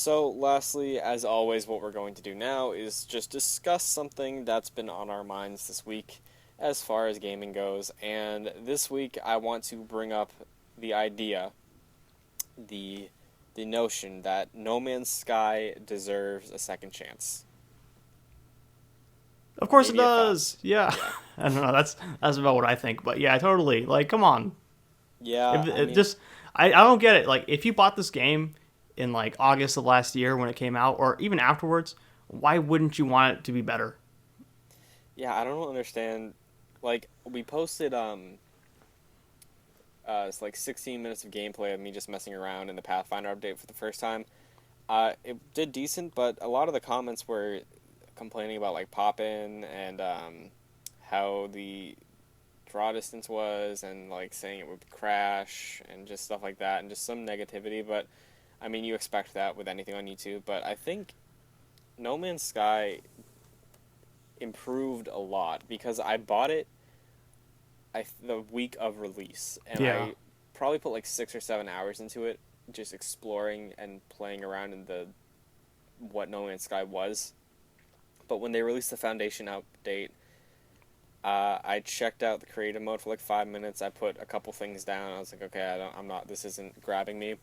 So, lastly, as always, what we're going to do now is just discuss something that's been on our minds this week as far as gaming goes. And this week, I want to bring up the idea, the the notion that No Man's Sky deserves a second chance. Of course it Immediate thoughts. does. Yeah. Yeah. I don't know. That's about what I think. But yeah, totally. Like, come on. Yeah, If I it mean, just, I don't get it. Like, if you bought this game in like August of last year when it came out, or even afterwards, why wouldn't you want it to be better? yeah, I don't understand. Like, we posted it's like 16 minutes of gameplay of me just messing around in the Pathfinder update for the first time. It did decent, but a lot of the comments were complaining about like pop in and how the draw distance was, and like saying it would crash and just stuff like that, and just some negativity. But I mean, you expect that with anything on YouTube. But I think No Man's Sky improved a lot because I bought it the week of release, and Yeah. I probably put like 6 or 7 hours into it, just exploring and playing around in the what No Man's Sky was. But when they released the Foundation update, I checked out the creative mode for like 5 minutes. I put a couple things down. I was like, okay, I'm not. This isn't grabbing me.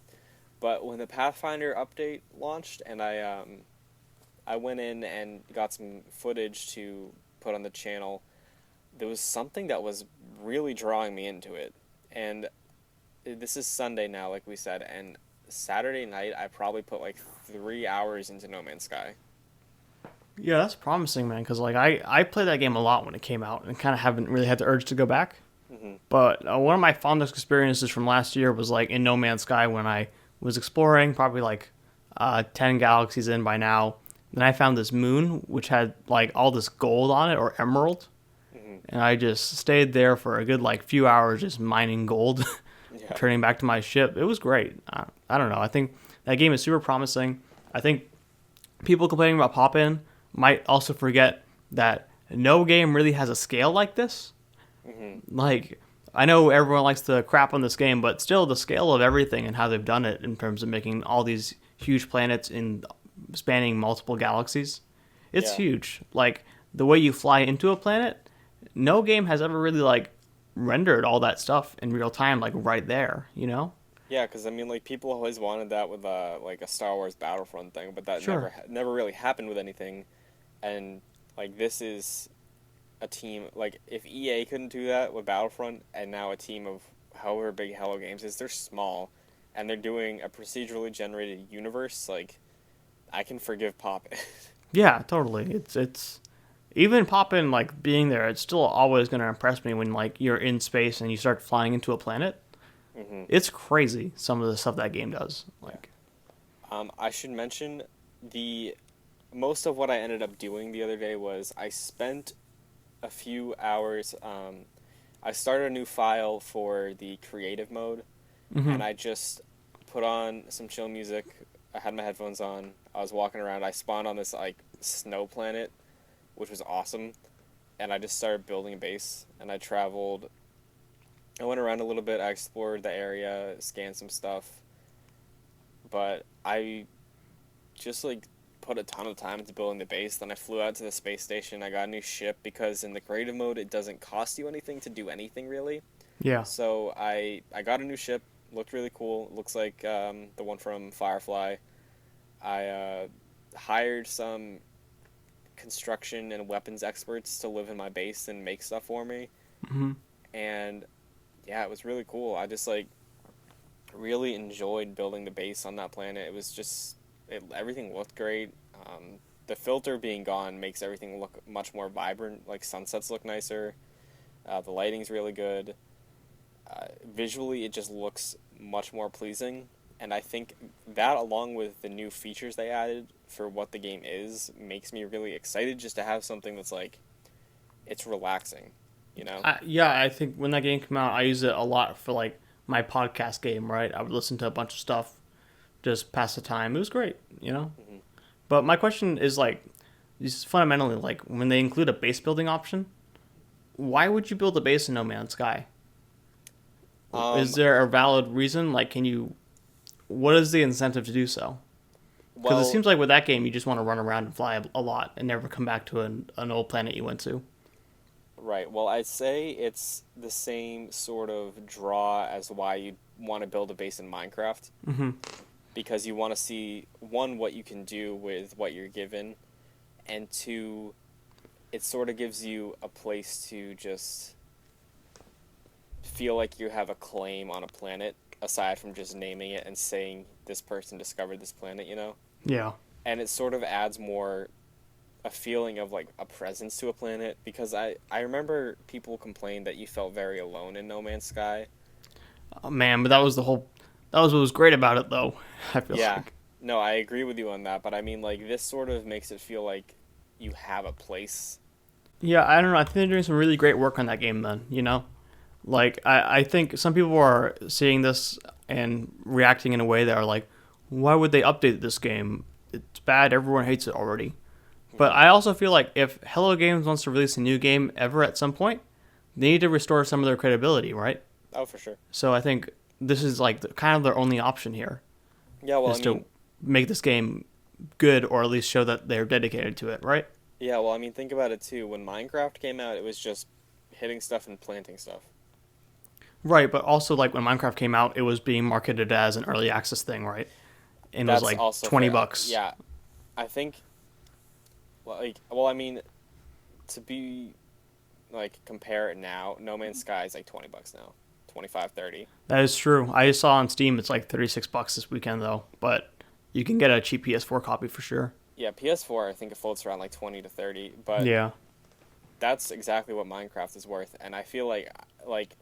But when the Pathfinder update launched, and I went in and got some footage to put on the channel, there was something that was really drawing me into it. And this is Sunday now, like we said, and Saturday night I probably put like 3 hours into No Man's Sky. Yeah, that's promising, man. Because like I played that game a lot when it came out, and kind of haven't really had the urge to go back. Hmm. But one of my fondest experiences from last year was like in No Man's Sky when I was exploring, probably like 10 galaxies in by now. Then I found this moon which had like all this gold on it or emerald, Hmm. and I just stayed there for a good like few hours just mining gold, Yeah. turning back to my ship. It was great. I don't know. I think that game is super promising. I think people complaining about pop in might also forget that no game really has a scale like this. Hmm. Like, I know everyone likes to crap on this game, but still, the scale of everything and how they've done it in terms of making all these huge planets in spanning multiple galaxies, it's Yeah. huge. Like the way you fly into a planet, no game has ever really like rendered all that stuff in real time, like right there. You know? Yeah, because I mean, like people always wanted that with like a Star Wars Battlefront thing, but that Sure. never really happened with anything. And like this is a team like if EA couldn't do that with Battlefront, and now a team of however big Hello Games is, they're small, and they're doing a procedurally generated universe. Like I can forgive Pop. Yeah, totally. It's even popping like being there. It's still always gonna impress me when like you're in space and you start flying into a planet. Hmm. It's crazy some of the stuff that game does. Yeah. Like, I should mention the most of what I ended up doing the other day was I spent a few hours. I started a new file for the creative mode, hmm and I just put on some chill music. I had my headphones on. I was walking around. I spawned on this like snow planet, which was awesome, and I just started building a base. And I traveled. I went around a little bit. I explored the area, scanned some stuff, but I just like put a ton of time into building the base. Then I flew out to the space station. I got a new ship because in the creative mode it doesn't cost you anything to do anything really. yeah, So I got a new ship. Looked really cool. Looks like the one from Firefly. I hired some construction and weapons experts to live in my base and make stuff for me. hmm And yeah, it was really cool. I just like really enjoyed building the base on that planet. It was just everything looked great. The filter being gone makes everything look much more vibrant. Like sunsets look nicer. The lighting's really good. Visually, it just looks much more pleasing. And I think that, along with the new features they added for what the game is, makes me really excited just to have something that's like it's relaxing, you know? yeah. I think when that game came out, I used it a lot for like my podcast game. Right, I would listen to a bunch of stuff, just pass the time. It was great, you know. Hmm. But my question is like, just fundamentally, like when they include a base building option, why would you build a base in No Man's Sky? Um, Is there a valid reason? Like, can you? What is the incentive to do so? Because it Well, seems like with that game, you just want to run around and fly a lot and never come back to an old planet you went to. right. Well, I'd say it's the same sort of draw as why you want to build a base in Minecraft. Mm-hmm. Because you want to see, one, what you can do with what you're given, and two, it sort of gives you a place to just feel like you have a claim on a planet, aside from just naming it and saying this person discovered this planet, you know? Yeah. And it sort of adds more a feeling of like a presence to a planet, because I remember people complained that you felt very alone in No Man's Sky. Oh, man, but that was that was what was great about it, though. I feel Yeah. like. No, I agree with you on that, but I mean, like, this sort of makes it feel like you have a place. Yeah, I don't know. I think they're doing some really great work on that game. Then like I think some people are seeing this and reacting in a way that are like, why would they update this game? It's bad. Everyone hates it already. But I also feel like if Hello Games wants to release a new game ever at some point, they need to restore some of their credibility, right? Oh, for sure. So I think this is like kind of their only option here Yeah, well, is to make this game good or at least show that they're dedicated to it, right? think about it too. When Minecraft came out, it was just hitting stuff and planting stuff. Right, but also like when Minecraft came out, it was being marketed as an early access thing, right? And it was That's like also fair. $20. Yeah, I think, well, to be, like, compare it now, No Man's Sky is like $20 now. 25, 30. That is true. I saw on Steam it's like $36 this weekend though, but you can get a cheap PS4 copy for sure. Yeah, PS4, I think it floats around like 20 to 30, but Yeah. that's exactly what Minecraft is worth. And I feel like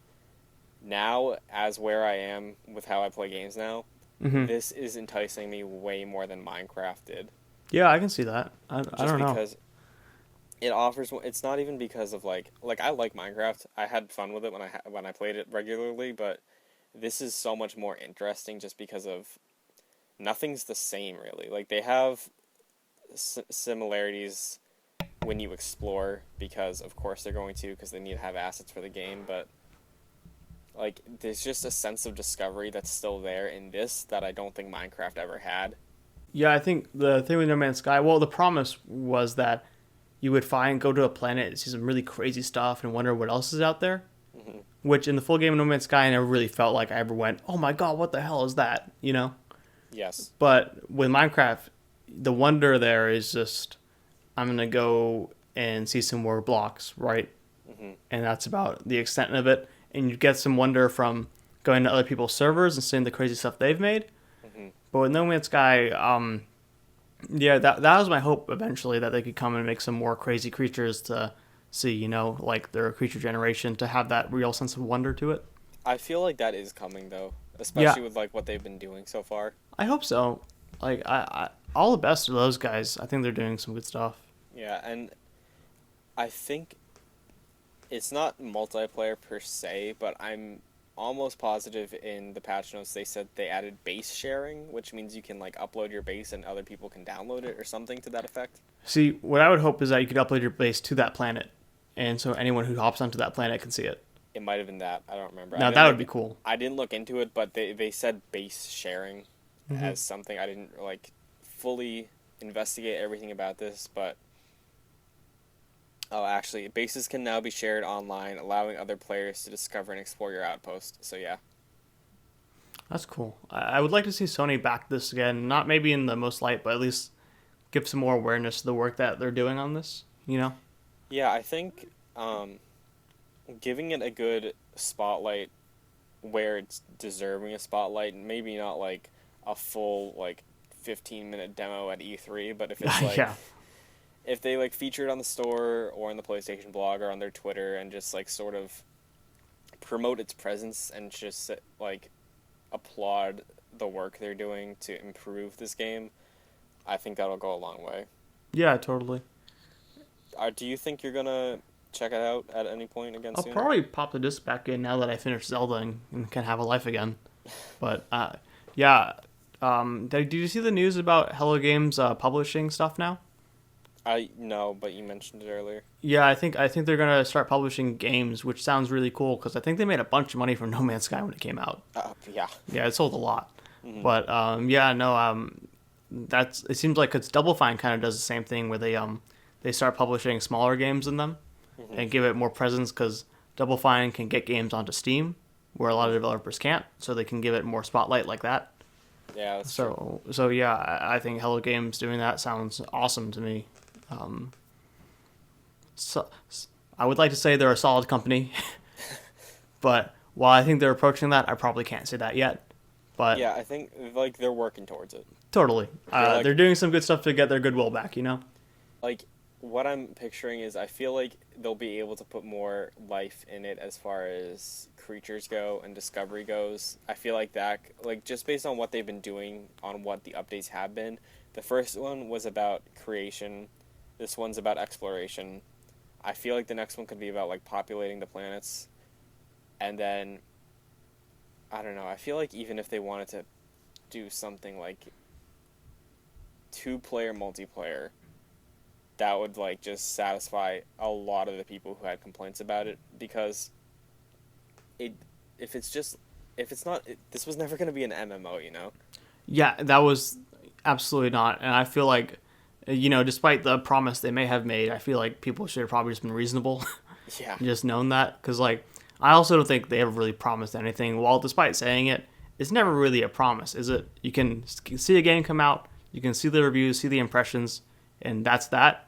now, as where I am with how I play games now, this is enticing me way more than Minecraft did. Yeah, I can see that. I don't know. Because it offers. It's not even because of like I like Minecraft. I had fun with it when I played it regularly, but this is so much more interesting just because of nothing's the same really. Like they have similarities when you explore, because of course they're going to, because they need to have assets for the game, but like there's just a sense of discovery that's still there in this that I don't think Minecraft ever had. Yeah, I think the thing with No Man's Sky, well, the promise was that you would go to a planet and see some really crazy stuff and wonder what else is out there. Mm-hmm. Which in the full game of No Man's Sky, I never really felt like I ever went, oh my god, what the hell is that? Yes. But with Minecraft, the wonder there is just, I'm going to go and see some more blocks, right? Mm-hmm. And that's about the extent of it. And you get some wonder from going to other people's servers and seeing the crazy stuff they've made. Mm-hmm. But with No Man's Sky, yeah, that was my hope eventually, that they could come and make some more crazy creatures to see, like their creature generation, to have that real sense of wonder to it. I feel like that is coming though, especially with like what they've been doing so far. I hope so. Like I all the best to those guys. I think they're doing some good stuff. Yeah, and I think it's not multiplayer per se, but I'm almost positive in the patch notes they said they added base sharing, which means you can like upload your base and other people can download it or something to that effect. See, what I would hope is that you could upload your base to that planet, and so anyone who hops onto that planet can see it. It might have been that. I don't remember. Now that would be cool. I didn't look into it, but they said base sharing as something. I didn't like fully investigate everything about this, but oh, actually, bases can now be shared online, allowing other players to discover and explore your outpost. So yeah. That's cool. I would like to see Sony back this again. Not maybe in the most light, but at least give some more awareness to the work that they're doing on this. Yeah, I think giving it a good spotlight where it's deserving a spotlight, maybe not like a full like 15-minute demo at E3, but if it's like yeah. If they like feature it on the store or on the PlayStation blog or on their Twitter and just like sort of promote its presence and just like applaud the work they're doing to improve this game, I think that'll go a long way. Yeah, totally. Do you think you're gonna check it out at any point again I'll soon? probably pop the disc back in now that I finished Zelda and can have a life again. But yeah, did you see the news about Hello Games publishing stuff now? No, but you mentioned it earlier. Yeah, I think they're gonna start publishing games, which sounds really cool because I think they made a bunch of money from No Man's Sky when it came out. Yeah. Yeah, it sold a lot. Mm-hmm. But yeah, no, it seems like it's Double Fine kind of does the same thing where they start publishing smaller games in them Hmm. and give it more presence because Double Fine can get games onto Steam where a lot of Hmm. developers can't, so they can give it more spotlight like that. Yeah, that's true. So yeah, I think Hello Games doing that sounds awesome to me. Um, so I would like to say they're a solid company, but while I think they're approaching that, I probably can't say that yet. But Yeah, I think like they're working towards it. totally, They're like they're doing some good stuff to get their goodwill back. You know? like what I'm picturing is I feel like they'll be able to put more life in it as far as creatures go and discovery goes. I feel like that like just based on what they've been doing on what the updates have been. The first one was about creation. This one's about exploration. I feel like the next one could be about like populating the planets. And then I don't know. I feel like even if they wanted to do something like two-player multiplayer, that would like just satisfy a lot of the people who had complaints about it because it if it's just if it's not this was never going to be an MMO, you know. Yeah, that was absolutely not. And I feel like, despite the promise they may have made, I feel like people should have probably just been reasonable, Yeah. and just known that. Because like, I also don't think they ever really promised anything. While despite saying it, it's never really a promise, is it? You can see a game come out, you can see the reviews, see the impressions, and that's that.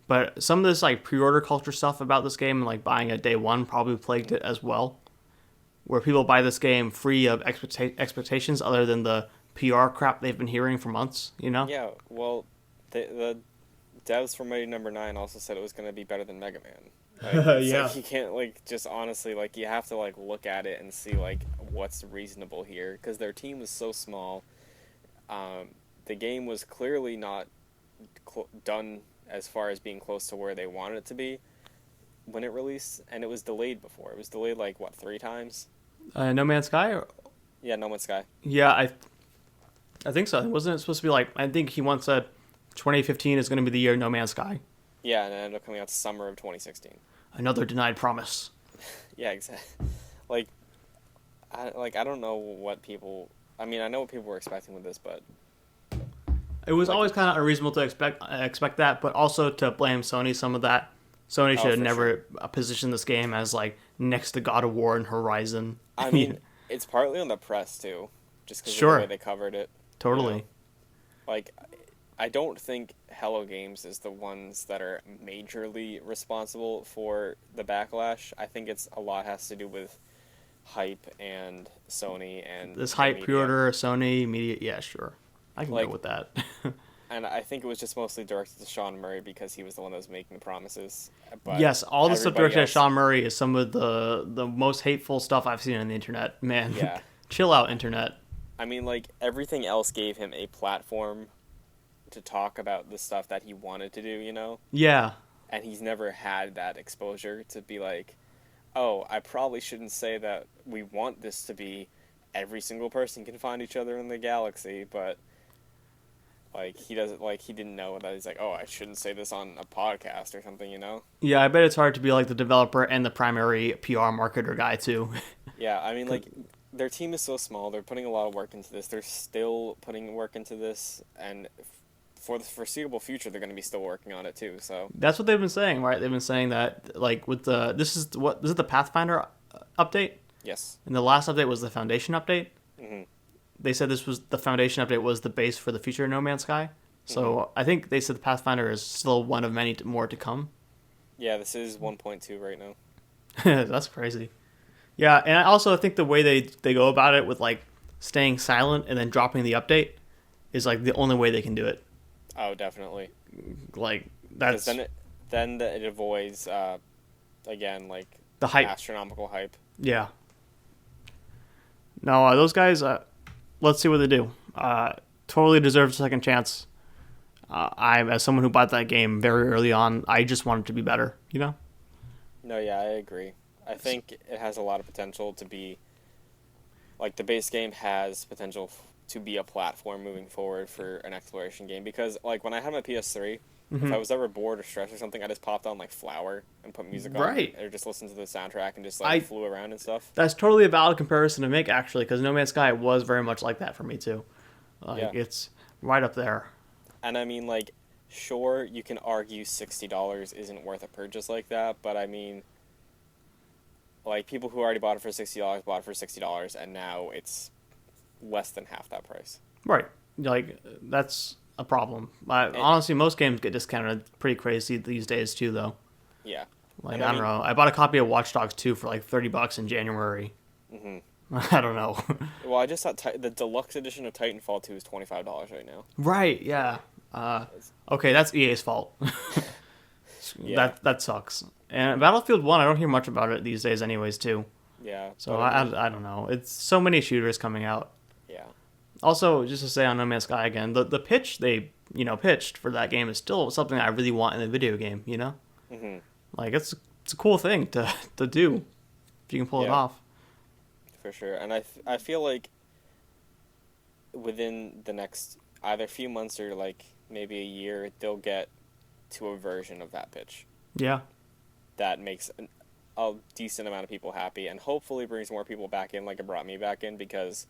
But some of this like pre-order culture stuff about this game and like buying it day one probably plagued it as well, where people buy this game free of expectations other than the PR crap they've been hearing for months. Yeah, well, the devs from Mighty Number 9 also said it was going to be better than Mega Man. Like it's Yeah. like you can't like just honestly like you have to like look at it and see like what's reasonable here because their team was so small. The game was clearly not done as far as being close to where they wanted it to be when it released, and it was delayed before. It was delayed like what 3 times? No Man's Sky. Yeah, No Man's Sky. Yeah, I think so. Wasn't it supposed to be like? I think he once said 2015 is going to be the year No Man's Sky. Yeah, and it ended up coming out summer of 2016. Another denied promise. Yeah, exactly. Like, I don't know what people. I mean, I know what people were expecting with this, but It was like, always kind of unreasonable to expect that, but also to blame Sony some of that. Sony oh, should have for never sure. positioned this game as like next to God of War and Horizon. I mean, it's partly on the press too, just because of the way Sure, they covered it. You know, totally. like, I don't think Hello Games is the ones that are majorly responsible for the backlash. I think it's a lot has to do with hype and Sony and This the hype media. pre-order, Sony media, yeah, sure, I can go Like, with that. and I think it was just mostly directed to Sean Murray because he was the one that was making the promises. But Yes, all the stuff everybody directed at else, Sean Murray is some of the most hateful stuff I've seen on the internet. Man, yeah. chill out, internet. I mean, like, everything else gave him a platform to talk about the stuff that he wanted to do, you know? Yeah, And he's never had that exposure to be like, oh, I probably shouldn't say that we want this to be every single person can find each other in the galaxy, but like he doesn't like he didn't know that he's like, oh, I shouldn't say this on a podcast or something, you know? yeah. I bet it's hard to be like the developer and the primary PR marketer guy too. Yeah, I mean like their team is so small, they're putting a lot of work into this. They're still putting work into this and for the foreseeable future they're going to be still working on it too. So, That's what they've been saying, right? They've been saying that like with the this is the Pathfinder update, yes. and the last update was the Foundation update. Mhm. They said this was the Foundation update was the base for the future No Man's Sky. So I think they said the Pathfinder is still one of many more to come. Yeah, this is 1.2 right now. That's crazy. Yeah, and I also think the way they go about it with like staying silent and then dropping the update is like the only way they can do it. Oh, definitely. Like Because that's it avoids again like the hype. astronomical hype. Yeah. No, those guys. Let's see what they do. Totally deserves a second chance. I, as someone who bought that game very early on, I just want it to be better. You know. No, yeah, I agree. I think it has a lot of potential to be like the base game has potential to be a platform moving forward for an exploration game because like when I had my PS3, if I was ever bored or stressed or something, I just popped on like Flower and put music on Right. or just listened to the soundtrack and just I like flew around and stuff. That's totally a valid comparison to make actually, because No Man's Sky was very much like that for me too. Like Yeah. it's, right up there. And I mean, like, sure, you can argue $60 isn't worth a purchase like that, but I mean, like, people who already bought it for $60 bought it for $60, and now it's less than half that price. Right. Like, that's a problem. And, Honestly, most games get discounted pretty crazy these days, too, though. yeah. Like, And I don't know. I bought a copy of Watch Dogs 2 for like $30 in January. hmm I don't know. Well, I just thought the deluxe edition of Titanfall 2 is $25 right now. Right, yeah. Okay, that's EA's fault. Yeah. That sucks. And Battlefield 1, I don't hear much about it these days anyways, too. Yeah. So but I don't know. It's so many shooters coming out. yeah. Also, just to say on No Man's Sky again, the pitch they, pitched for that game is still something I really want in a video game, hmm Like, it's a cool thing to do if you can pull it Yeah. off. For sure. And I feel like within the next either few months or like maybe a year, they'll get to a version of that pitch Yeah. that makes a decent amount of people happy and hopefully brings more people back in like it brought me back in, because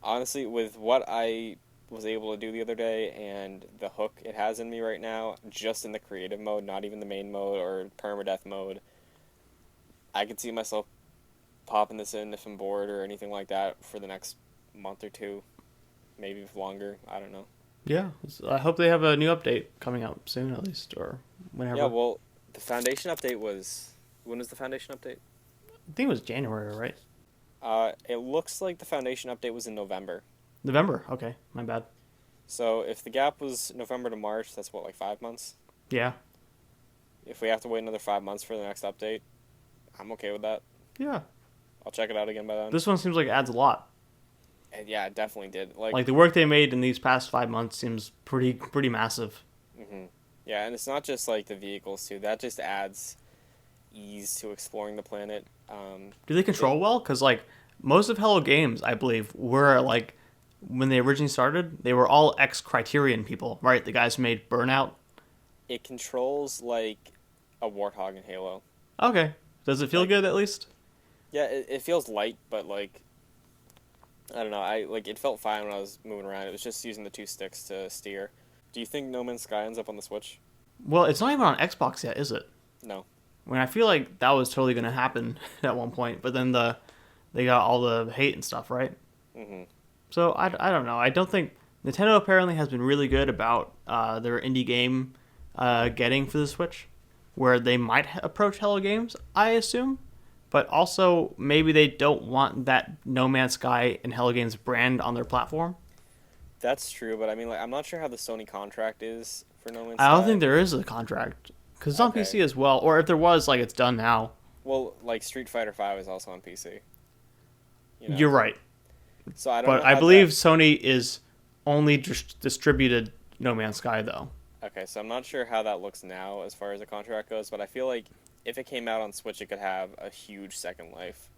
honestly, with what I was able to do the other day and the hook it has in me right now, just in the creative mode, not even the main mode or permadeath mode, I could see myself popping this in if I'm bored or anything like that for the next month or two, maybe longer. I don't know. Yeah. I hope they have a new update coming out soon, at least, or whenever. Yeah, well, the Foundation update was... When was the Foundation update? I think it was January, right? It looks like the Foundation update was in November. November. Okay, my bad. So if the gap was November to March, that's what, like 5 months? Yeah. If we have to wait another 5 months for the next update, I'm okay with that. Yeah. I'll check it out again by then. This one seems like it adds a lot. And yeah, it definitely did. Like the work they made in these past 5 months seems pretty massive. hmm Yeah, and it's not just like the vehicles too. That just adds ease to exploring the planet. Do they control well? Because like most of Hello Games, I believe, were like when they originally started, they were all ex-Criterion people, right? The guys who made Burnout. It controls like a Warthog in Halo. Okay. Does it feel Like- good at least? Yeah, it feels light, but like I don't know. It felt fine when I was moving around. It was just using the two sticks to steer. Do you think No Man's Sky ends up on the Switch? Well, it's not even on Xbox yet, is it? No. When I feel like that was totally going to happen at one point, but then they got all the hate and stuff, right? hmm So I don't know. I don't think Nintendo apparently has been really good about their indie game getting for the Switch, where they might approach Hello Games, I assume, but also maybe they don't want that No Man's Sky and Hello Games brand on their platform. That's true, but I mean, like, I'm not sure how the Sony contract is for No Man's I don't Sky. think there is a contract because it's on Okay. PC as well, or if there was, like it's done now. Well, like Street Fighter V is also on PC. You know? You're right, So I don't but know I how believe Sony is only distributed No Man's Sky though. Okay, so I'm not sure how that looks now as far as the contract goes, but I feel like if it came out on Switch, it could have a huge second life.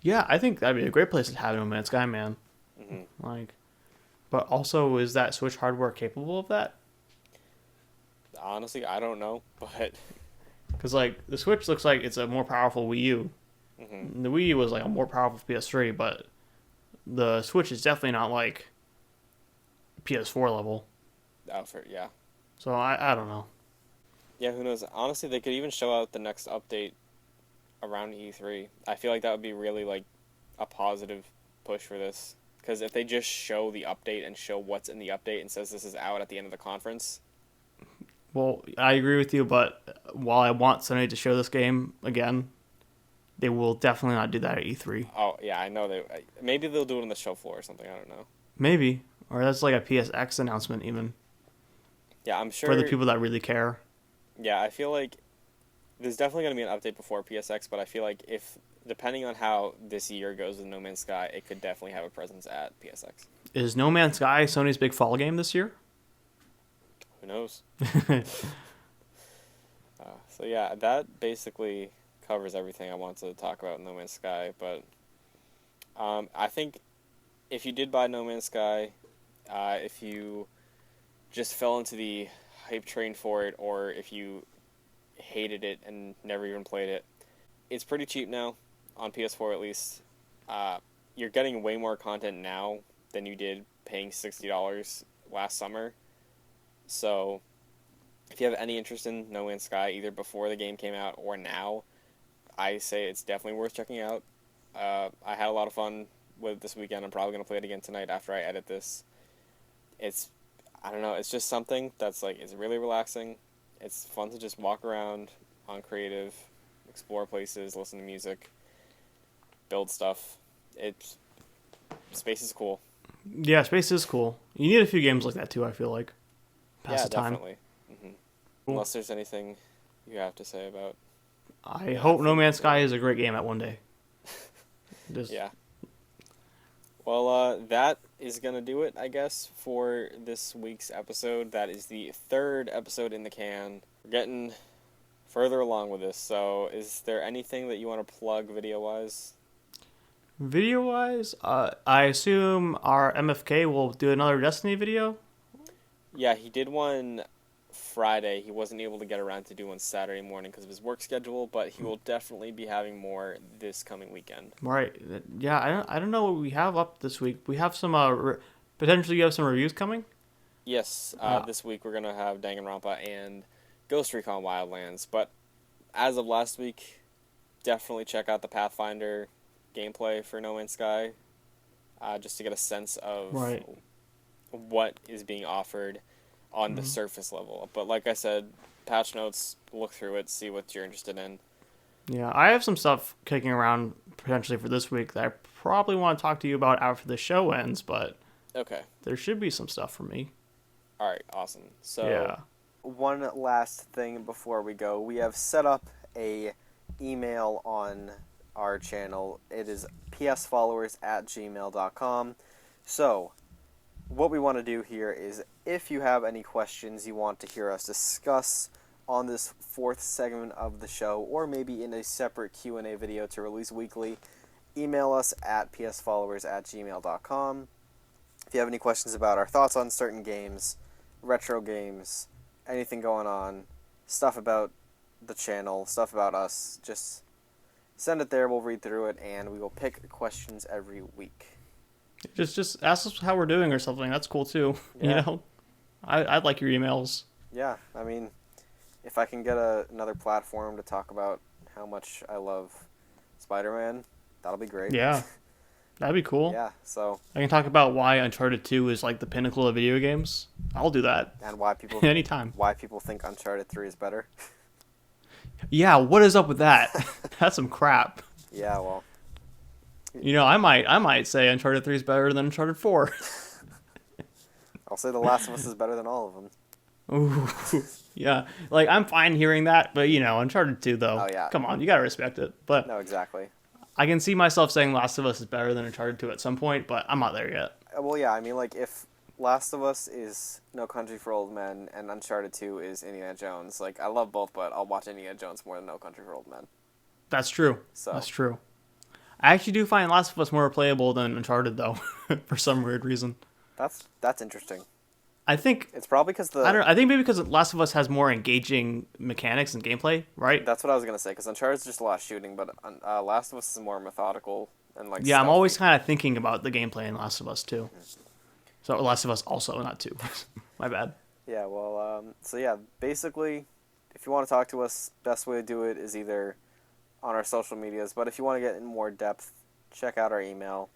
Yeah, I think that'd be a great place to have No Man's Sky, man. hmm Like, but also, is that Switch hardware capable of that? Honestly, I don't know, but Because like the Switch looks like it's a more powerful Wii U. mhm. The Wii U was like a more powerful PS3, but the Switch is definitely not like PS4 level. Yeah. So I don't know. Yeah, who knows? Honestly, they could even show out the next update around E3. I feel like that would be really like a positive push for this. Because if they just show the update and show what's in the update and says this is out at the end of the conference, Well, I agree with you, but while I want Sony to show this game again, they will definitely not do that at E3. oh yeah, I know maybe they'll do it on the show floor or something. I don't know. Maybe, or that's like a PSX announcement even Yeah, I'm sure for the people that really care. Yeah, I feel like there's definitely going to be an update before PSX, but I feel like depending on how this year goes with No Man's Sky, it could definitely have a presence at PSX. Is No Man's Sky Sony's big fall game this year? Who knows? So yeah, that basically covers everything I wanted to talk about in No Man's Sky, but I think if you did buy No Man's Sky, if you just fell into the hype train for it, or if you hated it and never even played it, it's pretty cheap now, on PS4 at least. You're getting way more content now than you did paying $60 last summer. So if you have any interest in No Man's Sky, either before the game came out or now, I say it's definitely worth checking out. I had a lot of fun with it this weekend. I'm probably going to play it again tonight after I edit this. I don't know, it's just something that's like, it's really relaxing. It's fun to just walk around on creative, explore places, listen to music, build stuff. Space is cool. Yeah, space is cool. You need a few games like that too, I feel like. Pass Yeah, the time. definitely. Hmm. Cool. Unless there's anything you have to say about I that hope No thing Man's Sky before. is a great game at one day. Just, Yeah. Well, that is going to do it, I guess, for this week's episode. That is the third episode in the can. We're getting further along with this, so is there anything that you want to plug video-wise? Video-wise, I assume our MFK will do another Destiny video. Yeah, he did one Friday. He wasn't able to get around to do one Saturday morning because of his work schedule, but he will definitely be having more this coming weekend. Right. Yeah, I don't know what we have up this week. We have some potentially you have some reviews coming. Yes, Uh, this week we're going to have Danganronpa and Ghost Recon Wildlands, but as of last week, definitely check out the Pathfinder gameplay for No Man's Sky, just to get a sense of Right. what is being offered on the Mhm. surface level. But like I said, patch notes, look through it, see what you're interested in. Yeah, I have some stuff kicking around potentially for this week that I probably want to talk to you about after the show ends, but Okay. there should be some stuff for me. All right, awesome. So Yeah. one last thing before we go. We have set up a email on our channel. It is psfollowers@gmail.com. So what we want to do here is, if you have any questions you want to hear us discuss on this fourth segment of the show, or maybe in a separate Q&A video to release weekly, email us at psfollowers@gmail.com. If you have any questions about our thoughts on certain games, retro games, anything going on, stuff about the channel, stuff about us, just send it there. We'll read through it, and we will pick questions every week. Just ask us how we're doing or something. That's cool too. Yeah. You know, I'd like your emails. Yeah, I mean, if I can get another platform to talk about how much I love Spider-Man, that'll be great. Yeah, that'd be cool. Yeah, so, I can talk about why Uncharted 2 is like the pinnacle of video games. I'll do that and why people anytime. think Uncharted 3 is better. Yeah, what is up with that? That's some crap. Yeah, well, You know, I might say Uncharted 3 is better than Uncharted 4. I'll say The Last of Us is better than all of them. Ooh, yeah. Like, I'm fine hearing that, but, you know, Uncharted 2, though. Oh, yeah. Come on, you gotta respect it. But No, exactly. I can see myself saying Last of Us is better than Uncharted 2 at some point, but I'm not there yet. Well, yeah, I mean, like, if Last of Us is No Country for Old Men and Uncharted 2 is Indiana Jones, like, I love both, but I'll watch Indiana Jones more than No Country for Old Men. That's true. So. That's true. I actually do find Last of Us more playable than Uncharted, though, for some weird reason. That's interesting. I think It's probably because I think maybe because Last of Us has more engaging mechanics and gameplay, right? That's what I was gonna say, because Uncharted's just a lot of shooting, but Last of Us is more methodical and like. Yeah, I'm stealthy. always kind of thinking about the gameplay in Last of Us too. So Last of Us also, not 2. My bad. Yeah, well, so yeah, basically, if you want to talk to us, best way to do it is either on our social medias, but if you want to get in more depth, check out our email.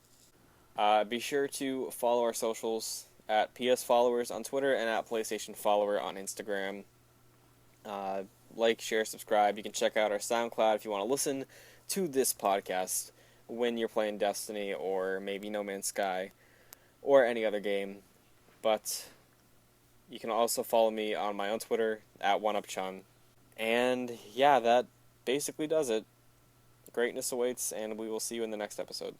Be sure to follow our socials at PSFollowers on Twitter and at PlaystationFollower on Instagram. Like, share, subscribe. You can check out our SoundCloud if you want to listen to this podcast when you're playing Destiny or maybe No Man's Sky or any other game. But you can also follow me on my own Twitter at OneUpChun. And yeah, that basically does it. Greatness awaits, and we will see you in the next episode.